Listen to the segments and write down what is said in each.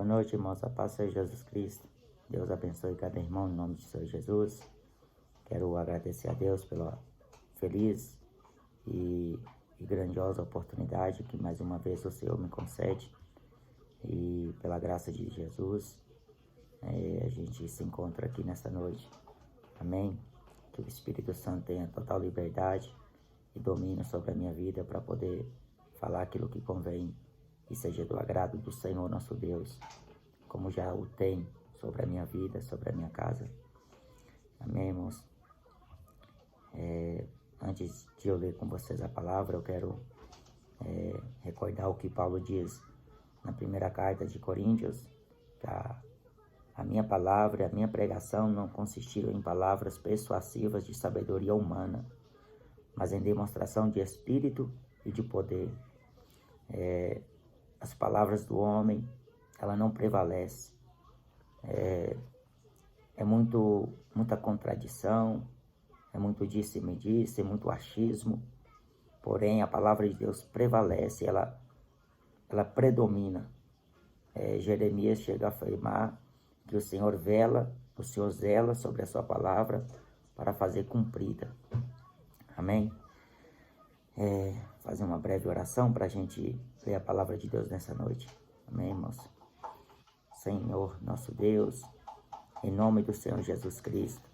Boa noite, irmãos. A paz do Senhor Jesus Cristo. Deus abençoe cada irmão em nome de Senhor Jesus. Quero agradecer a Deus pela feliz e grandiosa oportunidade que mais uma vez o Senhor me concede. E pela graça de Jesus, a gente se encontra aqui nesta noite. Amém? Que o Espírito Santo tenha total liberdade e domínio sobre a minha vida para poder falar aquilo que convém e seja do agrado do Senhor nosso Deus, como já o tem sobre a minha vida, sobre a minha casa. Amém, irmãos? Antes de eu ler com vocês a palavra, eu quero recordar o que Paulo diz na primeira carta de Coríntios, que a minha palavra e a minha pregação não consistiram em palavras persuasivas de sabedoria humana, mas em demonstração de espírito e de poder. As palavras do homem, ela não prevalece. Muita contradição, é muito disse-me-disse, é muito achismo. Porém, a palavra de Deus prevalece, ela predomina. Jeremias chega a afirmar que o Senhor zela sobre a sua palavra para fazer cumprida. Amém? Fazer uma breve oração para a gente ler a palavra de Deus nessa noite. Amém, irmãos? Senhor, nosso Deus, em nome do Senhor Jesus Cristo,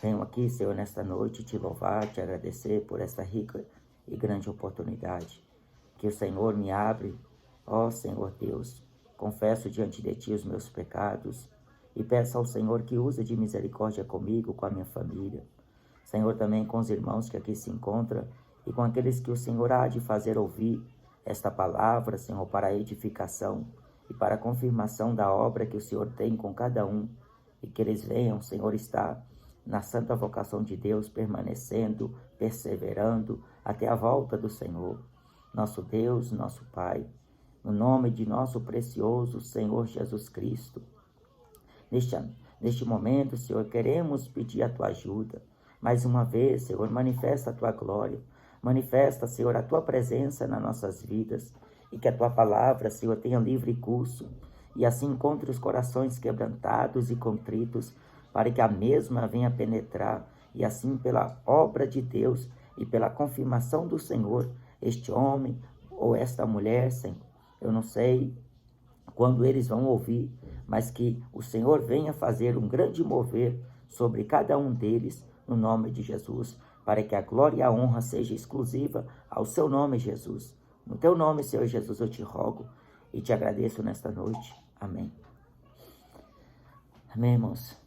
venho aqui, Senhor, nesta noite te louvar, te agradecer por esta rica e grande oportunidade que o Senhor me abre. Ó Senhor Deus, confesso diante de ti os meus pecados e peço ao Senhor que use de misericórdia comigo, com a minha família. Senhor, também com os irmãos que aqui se encontram e com aqueles que o Senhor há de fazer ouvir esta palavra, Senhor, para a edificação e para a confirmação da obra que o Senhor tem com cada um, e que eles venham, Senhor, estar na santa vocação de Deus, permanecendo, perseverando até a volta do Senhor, nosso Deus, nosso Pai, no nome de nosso precioso Senhor Jesus Cristo. Neste momento, Senhor, queremos pedir a Tua ajuda. Mais uma vez, Senhor, manifesta a Tua glória, manifesta, Senhor, a Tua presença nas nossas vidas, e que a Tua palavra, Senhor, tenha livre curso, e assim encontre os corações quebrantados e contritos, para que a mesma venha penetrar, e assim pela obra de Deus e pela confirmação do Senhor, este homem ou esta mulher, Senhor, eu não sei quando eles vão ouvir, mas que o Senhor venha fazer um grande mover sobre cada um deles, no nome de Jesus, para que a glória e a honra seja exclusiva ao seu nome, Jesus. No teu nome, Senhor Jesus, eu te rogo e te agradeço nesta noite. Amém. Amém, irmãos.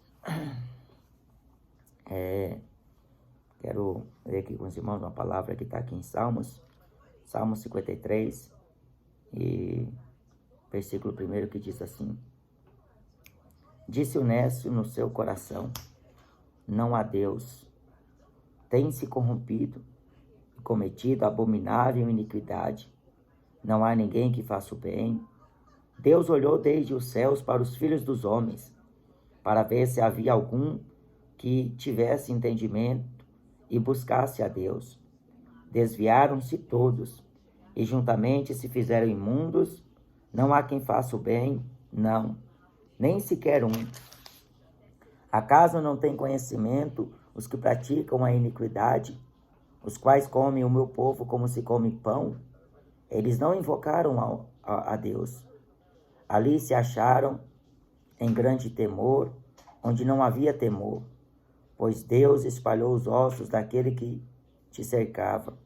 Quero ler aqui com os irmãos uma palavra que está aqui em Salmos 53, e versículo 1 que diz assim: Disse o nécio no seu coração, não há Deus. Tem-se corrompido e cometido abominável iniquidade. Não há ninguém que faça o bem. Deus olhou desde os céus para os filhos dos homens, para ver se havia algum que tivesse entendimento e buscasse a Deus. Desviaram-se todos, e juntamente se fizeram imundos. Não há quem faça o bem, não, nem sequer um. Acaso não tem conhecimento os que praticam a iniquidade, os quais comem o meu povo como se come pão? Eles não invocaram a Deus. Ali se acharam em grande temor, onde não havia temor, pois Deus espalhou os ossos daquele que te cercava.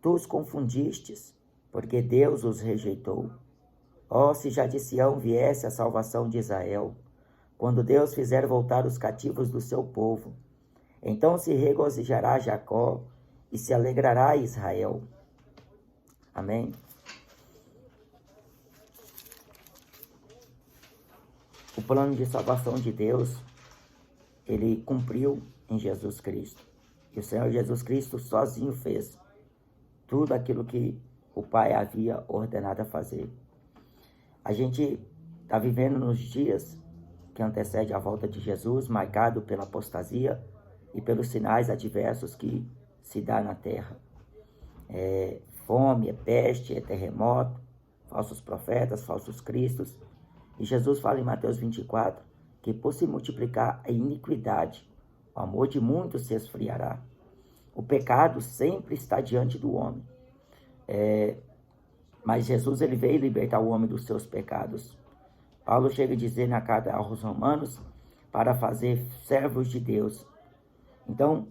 Tu os confundistes, porque Deus os rejeitou. Oh, se já de Sião viesse a salvação de Israel, quando Deus fizer voltar os cativos do seu povo, então se regozijará Jacó e se alegrará Israel. Amém. O plano de salvação de Deus, ele cumpriu em Jesus Cristo. E o Senhor Jesus Cristo sozinho fez tudo aquilo que o Pai havia ordenado a fazer. A gente está vivendo nos dias que antecedem a volta de Jesus, marcado pela apostasia e pelos sinais adversos que se dá na terra. Fome, peste, terremoto, falsos profetas, falsos cristos. E Jesus fala em Mateus 24 que por se multiplicar a iniquidade, o amor de muitos se esfriará. O pecado sempre está diante do homem. Mas Jesus ele veio libertar o homem dos seus pecados. Paulo chega a dizer na carta aos Romanos para fazer servos de Deus. Então,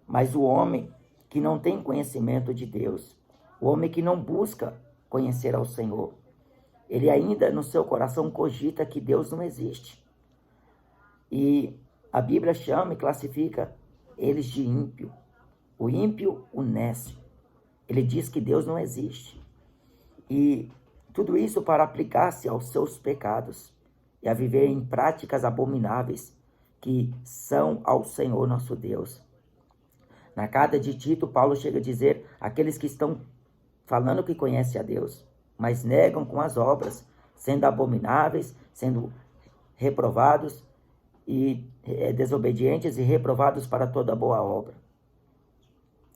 mas o homem que não tem conhecimento de Deus, o homem que não busca conhecer ao Senhor, ele ainda no seu coração cogita que Deus não existe. E a Bíblia chama e classifica eles de ímpio. O ímpio, o nécio. Ele diz que Deus não existe. E tudo isso para aplicar-se aos seus pecados e a viver em práticas abomináveis que são ao Senhor nosso Deus. Na carta de Tito, Paulo chega a dizer aqueles que estão falando que conhecem a Deus, mas negam com as obras, sendo abomináveis, sendo reprovados e desobedientes e reprovados para toda boa obra.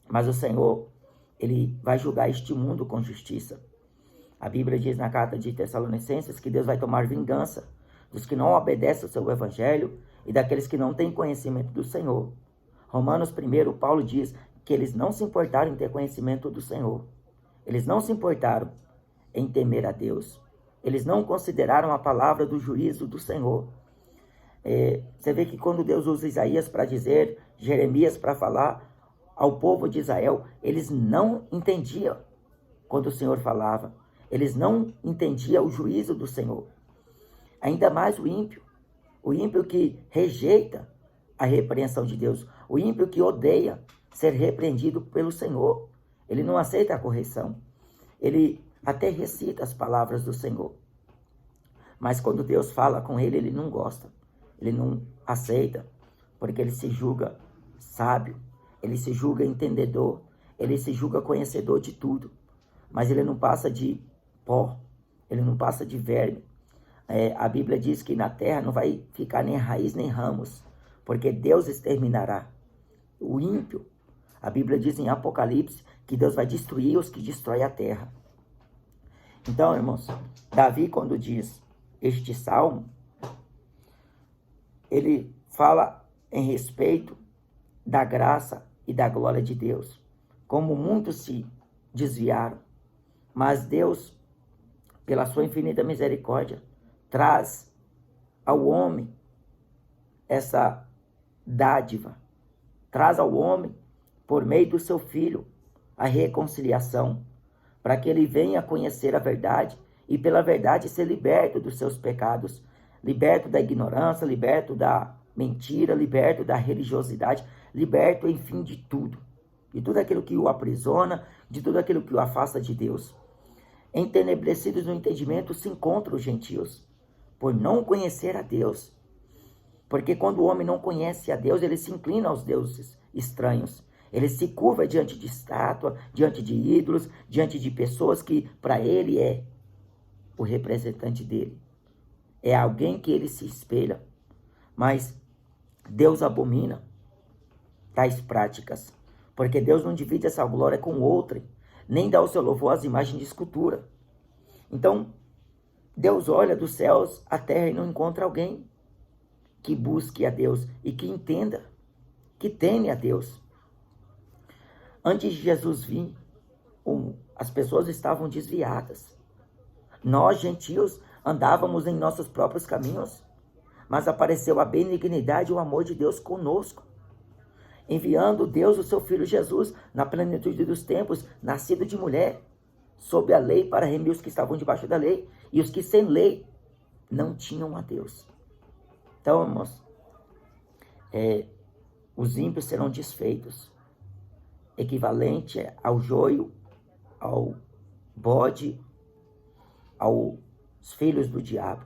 Mas o Senhor, ele vai julgar este mundo com justiça. A Bíblia diz na carta de Tessalonicenses que Deus vai tomar vingança dos que não obedecem ao seu evangelho e daqueles que não têm conhecimento do Senhor. Romanos 1, Paulo diz que eles não se importaram em ter conhecimento do Senhor. Eles não se importaram em temer a Deus. Eles não consideraram a palavra do juízo do Senhor. Você vê que quando Deus usa Isaías para dizer, Jeremias para falar ao povo de Israel, eles não entendiam quando o Senhor falava. Eles não entendiam o juízo do Senhor. Ainda mais o ímpio que rejeita a repreensão de Deus, o ímpio que odeia ser repreendido pelo Senhor. Ele não aceita a correção. Ele até recita as palavras do Senhor. Mas quando Deus fala com ele, ele não gosta. Ele não aceita, porque ele se julga sábio, ele se julga entendedor, ele se julga conhecedor de tudo. Mas ele não passa de pó, ele não passa de verme. A Bíblia diz que na terra não vai ficar nem raiz nem ramos, porque Deus exterminará o ímpio. A Bíblia diz em Apocalipse que Deus vai destruir os que destroem a terra. Então, irmãos, Davi, quando diz este salmo, ele fala em respeito da graça e da glória de Deus. Como muitos se desviaram, mas Deus, pela sua infinita misericórdia, traz ao homem essa dádiva, traz ao homem, por meio do seu Filho, a reconciliação, para que ele venha conhecer a verdade e pela verdade ser liberto dos seus pecados, liberto da ignorância, liberto da mentira, liberto da religiosidade, liberto, enfim, de tudo aquilo que o aprisiona, de tudo aquilo que o afasta de Deus. Entenebrecidos no entendimento se encontram os gentios, por não conhecer a Deus. Porque quando o homem não conhece a Deus, ele se inclina aos deuses estranhos. Ele se curva diante de estátua, diante de ídolos, diante de pessoas que para ele é o representante dele. É alguém que ele se espelha. Mas Deus abomina tais práticas, porque Deus não divide essa glória com outrem, nem dá o seu louvor às imagens de escultura. Então, Deus olha dos céus à terra e não encontra alguém que busque a Deus e que entenda, que teme a Deus. Antes de Jesus vir, as pessoas estavam desviadas. Nós, gentios, andávamos em nossos próprios caminhos, mas apareceu a benignidade e o amor de Deus conosco, enviando Deus o seu Filho Jesus na plenitude dos tempos, nascido de mulher, sob a lei, para remir os que estavam debaixo da lei, e os que sem lei não tinham a Deus. Então, irmãos, os ímpios serão desfeitos, equivalente ao joio, ao bode, aos filhos do diabo.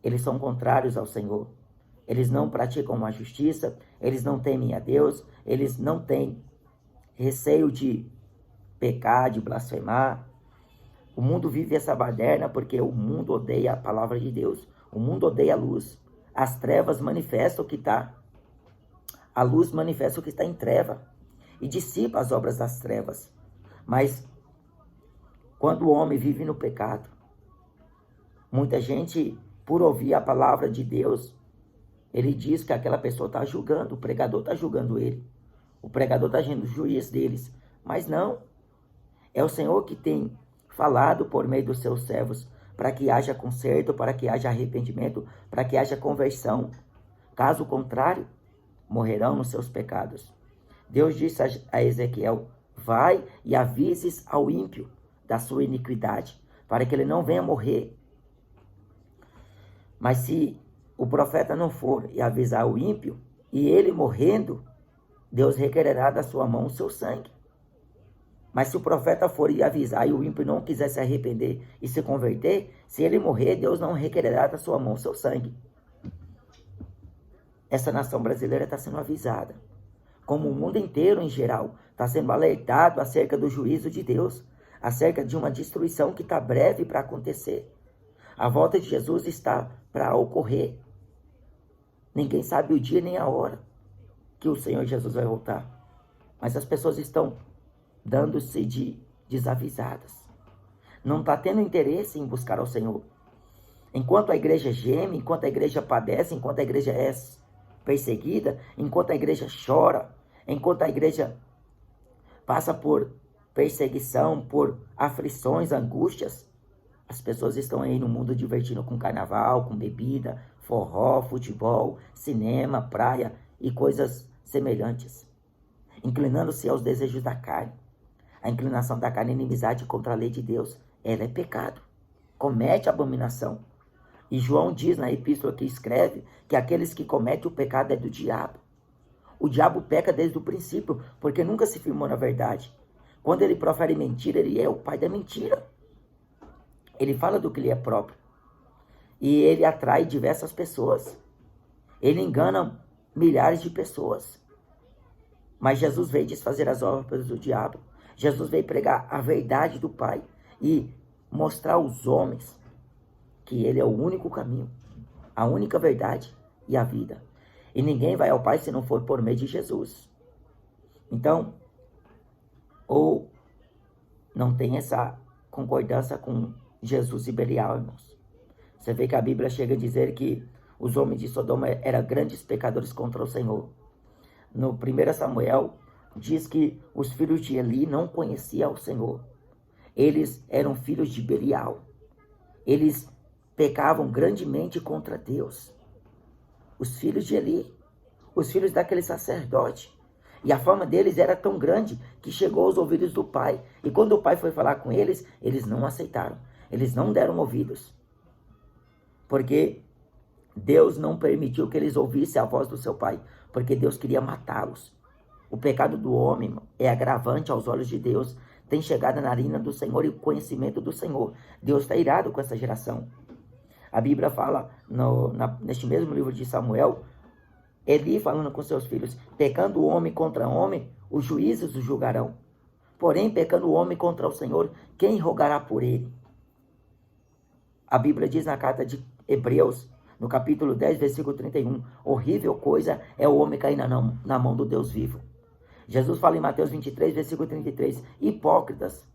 Eles são contrários ao Senhor. Eles não praticam a justiça, eles não temem a Deus, eles não têm receio de pecar, de blasfemar. O mundo vive essa baderna porque o mundo odeia a palavra de Deus. O mundo odeia a luz. As trevas manifestam o que está. A luz manifesta o que está em treva e dissipa as obras das trevas. Mas quando o homem vive no pecado, Muita gente, por ouvir a palavra de Deus, ele diz que aquela pessoa está julgando, o pregador está julgando ele. O pregador está sendo juiz deles. Mas não. É o Senhor que tem falado por meio dos seus servos para que haja conserto, para que haja arrependimento, para que haja conversão. Caso contrário, morrerão nos seus pecados. Deus disse a Ezequiel: vai e avises ao ímpio da sua iniquidade, para que ele não venha morrer. Mas se o profeta não for e avisar o ímpio, e ele morrendo, Deus requererá da sua mão o seu sangue. Mas se o profeta for e avisar e o ímpio não quiser se arrepender e se converter, se ele morrer, Deus não requererá da sua mão o seu sangue. Essa nação brasileira está sendo avisada, como o mundo inteiro em geral está sendo alertado acerca do juízo de Deus, acerca de uma destruição que está breve para acontecer. A volta de Jesus está para ocorrer. Ninguém sabe o dia nem a hora que o Senhor Jesus vai voltar. Mas as pessoas estão dando-se de desavisadas. Não está tendo interesse em buscar ao Senhor. Enquanto a igreja geme, enquanto a igreja padece, enquanto a igreja é perseguida, enquanto a igreja chora, enquanto a igreja passa por perseguição, por aflições, angústias, as pessoas estão aí no mundo divertindo com carnaval, com bebida, forró, futebol, cinema, praia e coisas semelhantes, inclinando-se aos desejos da carne. A inclinação da carne é inimizade contra a lei de Deus. Ela é pecado, comete abominação. E João diz na epístola que escreve que aqueles que cometem o pecado é do diabo. O diabo peca desde o princípio, porque nunca se firmou na verdade. Quando ele profere mentira, ele é o pai da mentira. Ele fala do que lhe é próprio. E ele atrai diversas pessoas. Ele engana milhares de pessoas. Mas Jesus veio desfazer as obras do diabo. Jesus veio pregar a verdade do Pai e mostrar aos homens que ele é o único caminho, a única verdade e a vida. E ninguém vai ao Pai se não for por meio de Jesus. Então, ou não tem essa concordância com Jesus e Belial, irmãos. Você vê que a Bíblia chega a dizer que os homens de Sodoma eram grandes pecadores contra o Senhor. No 1 Samuel, diz que os filhos de Eli não conheciam o Senhor. Eles eram filhos de Belial. Eles pecavam grandemente contra Deus. Os filhos de Eli, os filhos daquele sacerdote. E a fama deles era tão grande que chegou aos ouvidos do pai. E quando o pai foi falar com eles, eles não aceitaram. Eles não deram ouvidos. Porque Deus não permitiu que eles ouvissem a voz do seu pai. Porque Deus queria matá-los. O pecado do homem é agravante aos olhos de Deus. Tem chegado na narina do Senhor e o conhecimento do Senhor. Deus está irado com essa geração. A Bíblia fala, neste mesmo livro de Samuel, Eli falando com seus filhos: pecando o homem contra o homem, os juízes o julgarão. Porém, pecando o homem contra o Senhor, quem rogará por ele? A Bíblia diz na carta de Hebreus, no capítulo 10, versículo 31, horrível coisa é o homem cair na mão do Deus vivo. Jesus fala em Mateus 23, versículo 33, hipócritas,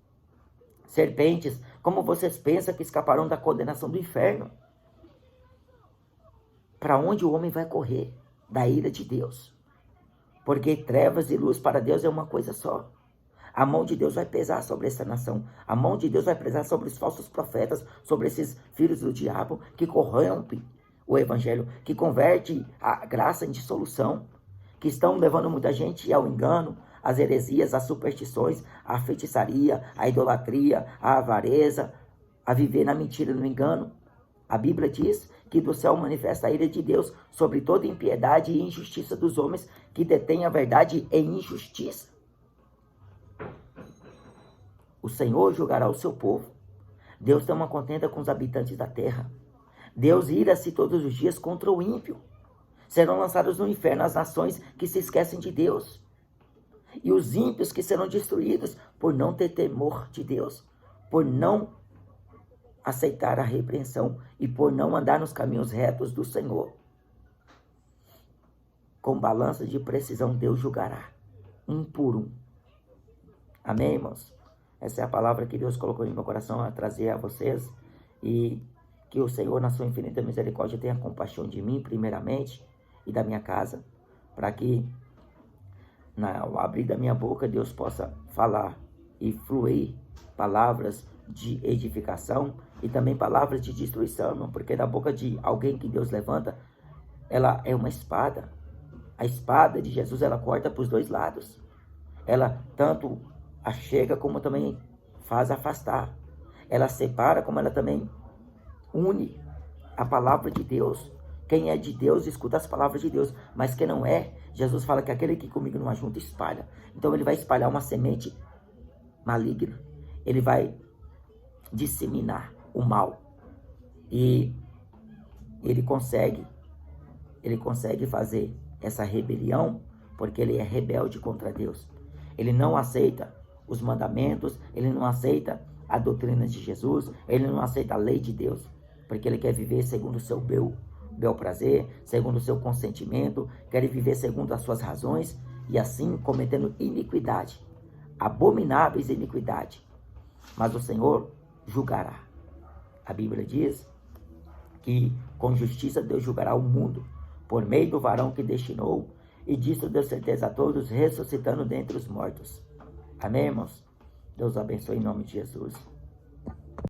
serpentes, como vocês pensam que escaparão da condenação do inferno? Para onde o homem vai correr? Da ira de Deus. Porque trevas e luz para Deus é uma coisa só. A mão de Deus vai pesar sobre essa nação. A mão de Deus vai pesar sobre os falsos profetas, sobre esses filhos do diabo que corrompem o evangelho, que converte a graça em dissolução, que estão levando muita gente ao engano, às heresias, às superstições, à feitiçaria, à idolatria, à avareza, a viver na mentira e no engano. A Bíblia diz que do céu manifesta a ira de Deus sobre toda impiedade e injustiça dos homens que detêm a verdade em injustiça. O Senhor julgará o seu povo. Deus tem uma contenda com os habitantes da terra. Deus ira-se todos os dias contra o ímpio. Serão lançados no inferno as nações que se esquecem de Deus. E os ímpios que serão destruídos por não ter temor de Deus, por não aceitar a repreensão e por não andar nos caminhos retos do Senhor. Com balança de precisão, Deus julgará, um por um. Amém, irmãos? Essa é a palavra que Deus colocou em meu coração a trazer a vocês. E Que o Senhor, na sua infinita misericórdia, tenha compaixão de mim, primeiramente, e da minha casa, para que, ao abrir da minha boca, Deus possa falar e fluir palavras de edificação e também palavras de destruição, irmão, porque da boca de alguém que Deus levanta, ela é uma espada. A espada de Jesus, ela corta para os dois lados. Ela tanto achega como também faz afastar. Ela separa como ela também une. A palavra de Deus. Quem é de Deus escuta as palavras de Deus, mas quem não é, Jesus fala que aquele que comigo não ajunta espalha. Então ele vai espalhar uma semente maligna. Ele vai disseminar o mal. E ele consegue fazer essa rebelião porque ele é rebelde contra Deus. Ele não aceita os mandamentos, ele não aceita a doutrina de Jesus, ele não aceita a lei de Deus, porque ele quer viver segundo o seu bel prazer, segundo o seu consentimento, quer viver segundo as suas razões, e assim cometendo iniquidade, abomináveis iniquidade. Mas o Senhor julgará. A Bíblia diz que com justiça Deus julgará o mundo, por meio do varão que destinou, e disso deu certeza a todos, ressuscitando dentre os mortos. Amém, irmãos? Deus abençoe em nome de Jesus.